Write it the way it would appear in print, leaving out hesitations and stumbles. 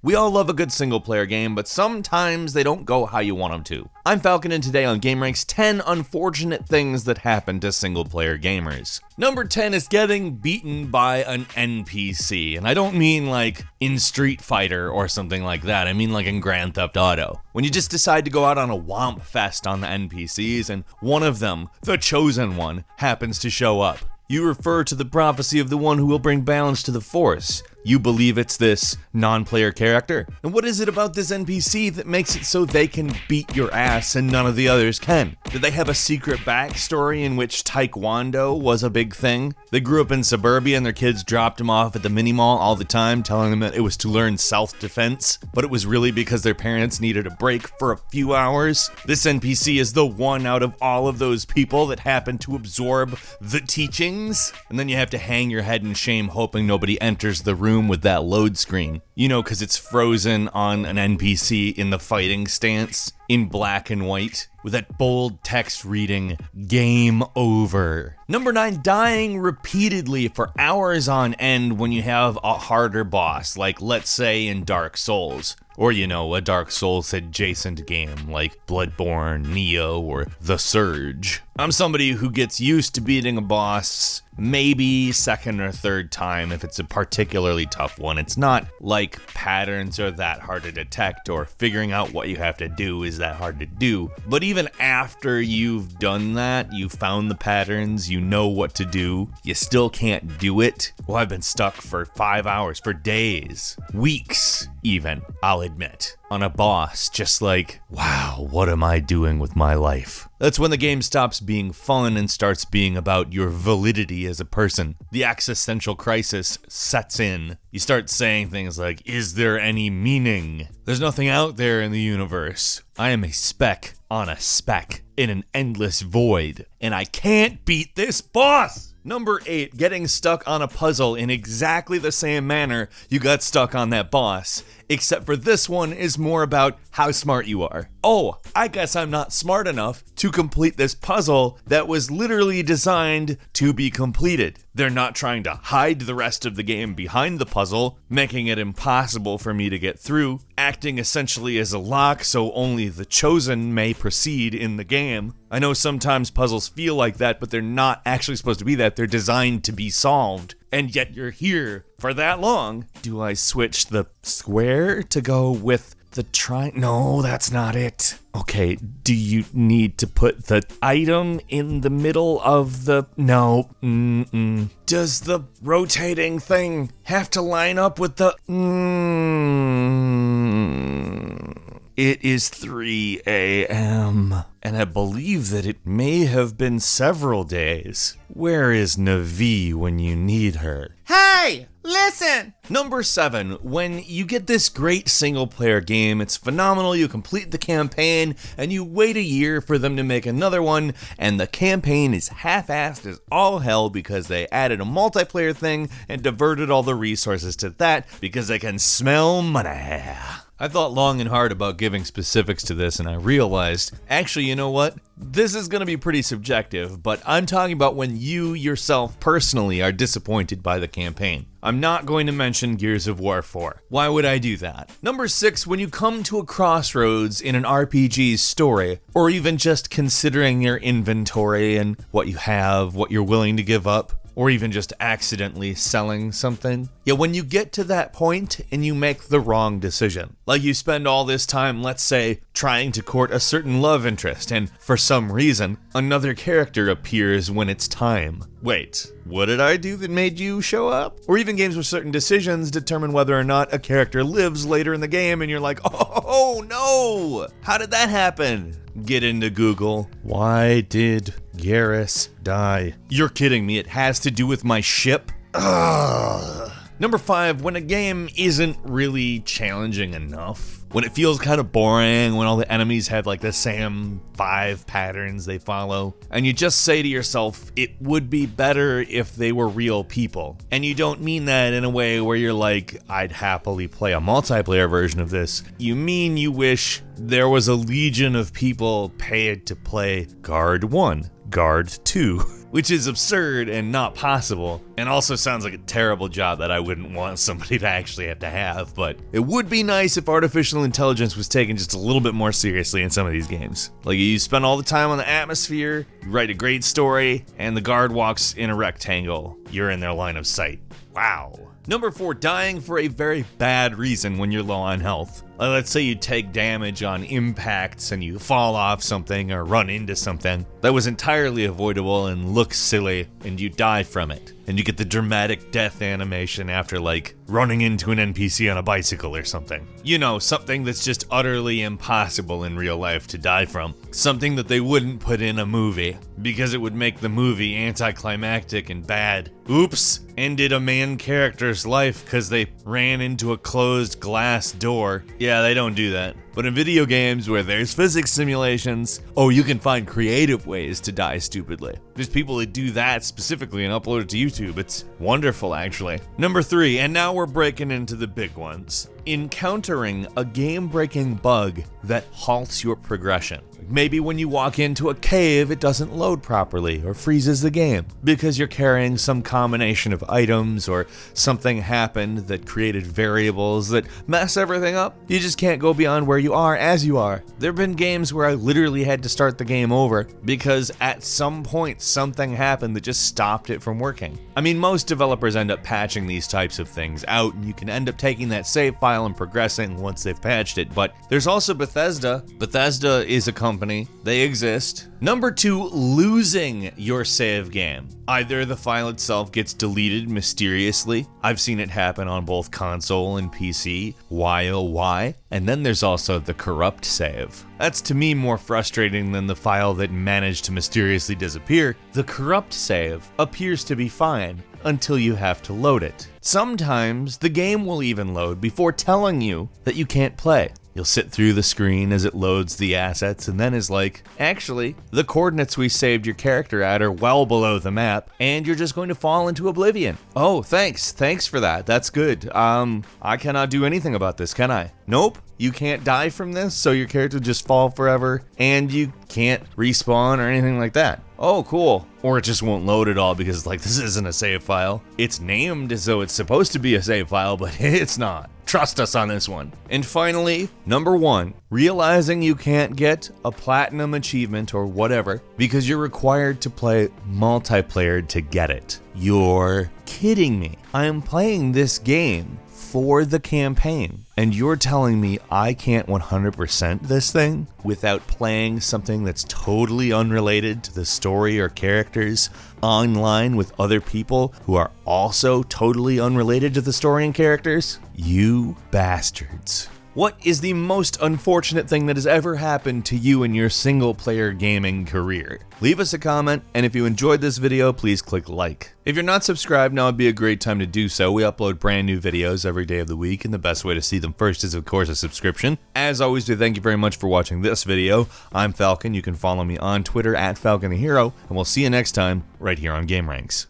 We all love a good single-player game, but sometimes they don't go how you want them to. I'm Falcon, and today on gameranx, 10 unfortunate things that happen to single-player gamers. Number 10 is getting beaten by an NPC, and I don't mean like in Street Fighter or something like that, I mean like in Grand Theft Auto. When you just decide to go out on a womp fest on the NPCs, and one of them, the chosen one, happens to show up. You refer to the prophecy of the one who will bring balance to the Force. You believe it's this non-player character? And what is it about this NPC that makes it so they can beat your ass and none of the others can? Did they have a secret backstory in which Taekwondo was a big thing? They grew up in suburbia and their kids dropped them off at the mini-mall all the time, telling them that it was to learn self-defense, but it was really because their parents needed a break for a few hours? This NPC is the one out of all of those people that happen to absorb the teachings, and then you have to hang your head in shame hoping nobody enters the room with that load screen. You know, because it's frozen on an NPC in the fighting stance in black and white with that bold text reading, "Game over." Number 9, dying repeatedly for hours on end when you have a harder boss, like let's say in Dark Souls. Or, you know, a Dark Souls adjacent game like Bloodborne, Neo, or The Surge. I'm somebody who gets used to beating a boss maybe second or third time if it's a particularly tough one. It's not like patterns are that hard to detect or figuring out what you have to do is that hard to do. But even after you've done that, you found the patterns, you know what to do, you still can't do it. Well, I've been stuck for 5 hours, for days, weeks even, I'll admit, on a boss, just like, wow, what am I doing with my life? That's when the game stops being fun and starts being about your validity as a person. The existential crisis sets in. You start saying things like, is there any meaning? There's nothing out there in the universe. I am a speck on a speck in an endless void, and I can't beat this boss! Number 8, getting stuck on a puzzle in exactly the same manner you got stuck on that boss, except for this one is more about how smart you are. Oh, I guess I'm not smart enough to complete this puzzle that was literally designed to be completed. They're not trying to hide the rest of the game behind the puzzle, making it impossible for me to get through, acting essentially as a lock so only the chosen may proceed in the game. I know sometimes puzzles feel like that, but they're not actually supposed to be that. They're designed to be solved, and yet you're here for that long. Do I switch the square to go with the No, that's not it. Okay, do you need to put the item in the middle of the... No. Does the rotating thing have to line up with the... It is 3 a.m. and I believe that it may have been several days. Where is Navi when you need her? Hey, listen! Number 7, when you get this great single-player game, it's phenomenal, you complete the campaign, and you wait a year for them to make another one, and the campaign is half-assed as all hell because they added a multiplayer thing and diverted all the resources to that because they can smell money. I thought long and hard about giving specifics to this, and I realized, actually, you know what? This is going to be pretty subjective, but I'm talking about when you yourself personally are disappointed by the campaign. I'm not going to mention Gears of War 4. Why would I do that? Number 6, when you come to a crossroads in an RPG's story, or even just considering your inventory and what you have, what you're willing to give up, or even just accidentally selling something. Yeah, when you get to that point and you make the wrong decision. Like you spend all this time, let's say, trying to court a certain love interest, and for some reason, another character appears when it's time. Wait, what did I do that made you show up? Or even games where certain decisions determine whether or not a character lives later in the game, and you're like, oh no! How did that happen? Get into Google. Why did Garrus die? You're kidding me, it has to do with my ship? Ugh. Number 5, when a game isn't really challenging enough. When it feels kind of boring, when all the enemies have like the same 5 patterns they follow, and you just say to yourself, it would be better if they were real people. And you don't mean that in a way where you're like, I'd happily play a multiplayer version of this. You mean you wish there was a legion of people paid to play Guard 1, Guard 2, which is absurd and not possible, and also sounds like a terrible job that I wouldn't want somebody to actually have to have, but it would be nice if artificial intelligence was taken just a little bit more seriously in some of these games. Like, you spend all the time on the atmosphere, you write a great story, and the guard walks in a rectangle. You're in their line of sight. Wow. Number 4, dying for a very bad reason when you're low on health. Let's say you take damage on impacts and you fall off something or run into something that was entirely avoidable and looks silly, and you die from it. And you get the dramatic death animation after, like, running into an NPC on a bicycle or something. You know, something that's just utterly impossible in real life to die from. Something that they wouldn't put in a movie, because it would make the movie anticlimactic and bad. Oops, ended a main character's life because they ran into a closed glass door. Yeah, they don't do that. But in video games where there's physics simulations, oh, you can find creative ways to die stupidly. There's people that do that specifically and upload it to YouTube. It's wonderful, actually. Number 3, and now we're breaking into the big ones. Encountering a game-breaking bug that halts your progression. Maybe when you walk into a cave, it doesn't load properly or freezes the game because you're carrying some combination of items or something happened that created variables that mess everything up. You just can't go beyond where you are as you are. There have been games where I literally had to start the game over because at some point something happened that just stopped it from working. I mean, most developers end up patching these types of things out, and you can end up taking that save file and progressing once they've patched it. But there's also Bethesda. Bethesda is a company. They exist. Number 2, losing your save game. Either the file itself gets deleted mysteriously. I've seen it happen on both console and PC. Why oh why? And then there's also the corrupt save. That's to me more frustrating than the file that managed to mysteriously disappear. The corrupt save appears to be fine until you have to load it. Sometimes the game will even load before telling you that you can't play. You'll sit through the screen as it loads the assets and then is like, actually, the coordinates we saved your character at are well below the map, and you're just going to fall into oblivion. Oh, thanks for that. That's good. I cannot do anything about this, can I? Nope. You can't die from this, so your character will just fall forever, and you can't respawn or anything like that. Oh, cool. Or it just won't load at all because, like, this isn't a save file. It's named as though it's supposed to be a save file, but it's not. Trust us on this one. And finally, number 1, realizing you can't get a platinum achievement or whatever because you're required to play multiplayer to get it. You're kidding me. I am playing this game for the campaign, and you're telling me I can't 100% this thing without playing something that's totally unrelated to the story or characters online with other people who are also totally unrelated to the story and characters? You bastards. What is the most unfortunate thing that has ever happened to you in your single-player gaming career? Leave us a comment, and if you enjoyed this video, please click like. If you're not subscribed, now would be a great time to do so. We upload brand new videos every day of the week, and the best way to see them first is, of course, a subscription. As always, we thank you very much for watching this video. I'm Falcon. You can follow me on Twitter @FalconTheHero, and we'll see you next time right here on gameranx.